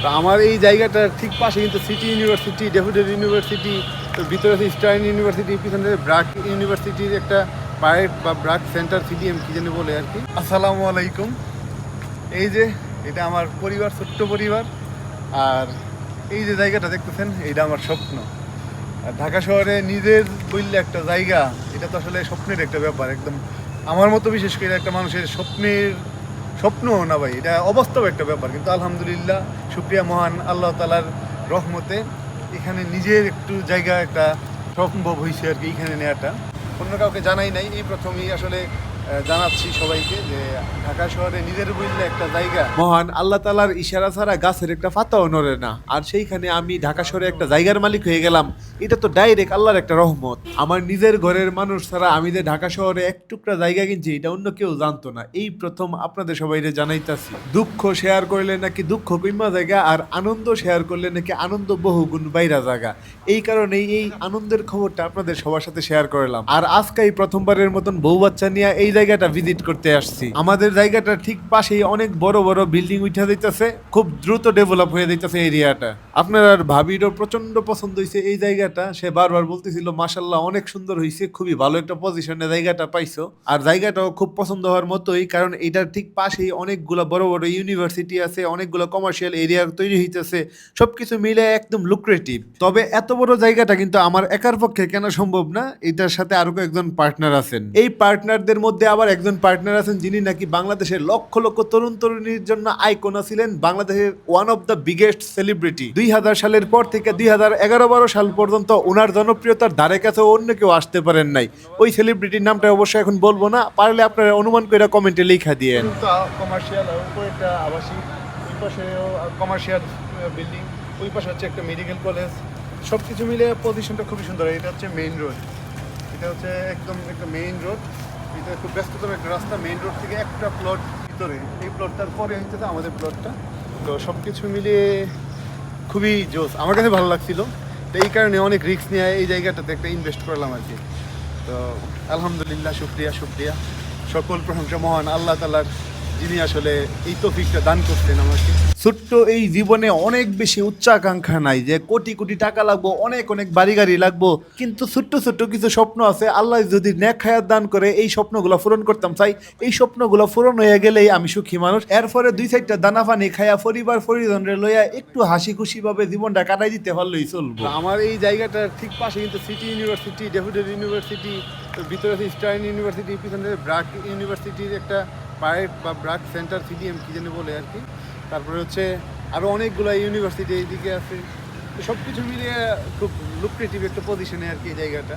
তো আমার এই জায়গাটার ঠিক পাশে কিন্তু সিটি ইউনিভার্সিটি, ডেফোডিল ইউনিভার্সিটি, তো ভিতরে আছে স্টার্ন ইউনিভার্সিটি, পিছনে ব্রাক ইউনিভার্সিটির একটা প্রাইভেট বা ব্রাক সেন্টার সিডিএম কি জানি বলে আর কি। আসসালামু আলাইকুম। এই যে এটা আমার পরিবার, ছোট্ট পরিবার। আর এই যে জায়গাটা দেখতেছেন, এইটা আমার স্বপ্ন। আর ঢাকা শহরে নিজের বললে একটা জায়গা, এটা তো আসলে স্বপ্নের একটা ব্যাপার। একদম আমার মতো বিশেষ করে একটা মানুষের স্বপ্ন না ভাই, এটা অবাস্তব একটা ব্যাপার। কিন্তু আলহামদুলিল্লাহ, শুকরিয়া মহান আল্লাহ তাআলার রহমতে এখানে নিজের একটু জায়গা একটা সম্ভব হয়েছে আর কি, এখানে নেওয়াটা। অন্য কাউকে জানাই নাই, এই প্রথমেই আসলে জানাচ্ছি সবাইকে যে ঢাকা শহরে নিজের বললে একটা জায়গা, মহান আল্লাহ তাআলার ইশারা ছাড়া গাছের একটা পাতাও নড়ে না। আর সেইখানে আমি ঢাকা শহরে একটা জায়গার মালিক হয়ে গেলাম, এটা তো ডাইরেক্ট আল্লাহর একটা রহমত। আমার নিজের ঘরের মানুষ ছাড়া আমি যে ঢাকা শহরে এক টুকরা জায়গা কিনছি, এটা অন্য কেউ জানতো না। এই প্রথম আপনাদের সবাইরে জানাইতাছি। দুঃখ শেয়ার করলে নাকি দুঃখ কইমা জায়গা, আর আনন্দ শেয়ার করলে নাকি আনন্দ বহুগুণ বাইরা জায়গা। এই কারণেই এই আনন্দের খবরটা আপনাদের সবার সাথে শেয়ার করলাম। আর আজকে এই প্রথমবারের মতন বউ বাচ্চা নিয়ে এই জায়গাটা ভিজিট করতে আসছি। আমাদের জায়গাটা ঠিক পাশেই অনেক বড় বড় বিল্ডিং উঠা যাইতেছে, খুব দ্রুত ডেভেলপ হয়ে যাইতেছে এরিয়াটা। আপনার আর ভাবিরও প্রচন্ড পছন্দ হয়েছে এই জায়গাটা। সে বারবার বলতেছিল মাশাল্লাহ অনেক সুন্দর হয়েছে, খুবই ভালো একটা পজিশনে জায়গাটা পাইছো। আর জায়গাটাও খুব পছন্দ হওয়ার মতোই, কারণ এটার ঠিক পাশেই অনেকগুলো বড় বড় ইউনিভার্সিটি আছে, অনেকগুলো কমার্শিয়াল এরিয়া তৈরি হইতেছে, সবকিছু মিলে একদম লুক্রেটিভ। তবে এত বড় জায়গাটা কিন্তু আমার একার পক্ষে কেনা সম্ভব না, এটার সাথে আরো কয়েকজন পার্টনার আছেন। এই পার্টনারদের মধ্যে আবার একজন পার্টনার আছেন যিনি নাকি বাংলাদেশের লক্ষ লক্ষ তরুণ তরুণীর জন্য আইকনা ছিলেন, বাংলাদেশের one of the biggest celebrity. 2000 সালের পর থেকে 2011-12 সাল পর্যন্ত ওনার জনপ্রিয়তার ধারে কাছে অন্য কেউ আসতে পারেন নাই। ওই সেলিব্রিটির নামটা অবশ্যই এখন বলবো না, পারলে আপনারা অনুমান করে কমেন্টে লেখা দিয়েন। কমার্শিয়াল উপরে একটা আবাসিক, ওই পাশে কমার্শিয়াল বিল্ডিং, ওই পাশে হচ্ছে একটা মেডিকেল কলেজ। সব কিছু মিলে পজিশনটা খুবই সুন্দর। এটা হচ্ছে মেইন রোড, এটা হচ্ছে একদম একটা মেইন রোড। এটা খুব ব্যস্ততম একটা রাস্তা। মেইন রোড থেকে একটা প্লট ভিতরে, এই প্লটটার পরে হচ্ছে আমাদের প্লটটা। তো সব কিছু মিলিয়ে খুবই জোস, আমার কাছে ভালো লাগছিল। তো এই কারণে অনেক রিস্ক নিয়ে এই জায়গাটাতে একটা ইনভেস্ট করলাম আর কি। তো আলহামদুলিল্লাহ, শুক্রিয়া শুক্রিয়া। সকল প্রশংসা মহান আল্লাহ তাআলার, যিনি আসলে এই তৌফিকটা দান করতেন আমাকে। ছোট্ট এই জীবনে অনেক বেশি উচ্চাকাঙ্ক্ষা নাই যে কোটি কোটি টাকা লাগবো, অনেক অনেক বাড়ি গাড়ি লাগবো, কিন্তু ছোট্ট ছোট্ট কিছু স্বপ্ন আছে। আল্লাহ যদি নেক হায়াত দান করে এই স্বপ্নগুলো পূরণ করতাম চাই। এই স্বপ্নগুলো পূরণ হয়ে গেলেই আমি সুখী মানুষ। এরপরে 2-4টা দানা পানি খায়া পরিবার পরিজনরে লইয়া একটু হাসি খুশি ভাবে জীবনটা কাটাই দিতে পারলেই চলবো। আমার এই জায়গাটার ঠিক পাশে কিন্তু সিটি ইউনিভার্সিটি, ডেফোডিল ইউনিভার্সিটি, তো ভিতরে আছে স্টার্ন ইউনিভার্সিটি, পিছনে ব্রাক ইউনিভার্সিটির একটা প্রাইভেট বা ব্রাক সেন্টার সিডিএম কি জানি বলে আর কি। তারপরে হচ্ছে আরও অনেকগুলো ইউনিভার্সিটি এইদিকে আছে। তো সব কিছু মিলিয়ে খুব লুক্রেটিভ একটা পজিশনে আর কি এই জায়গাটা।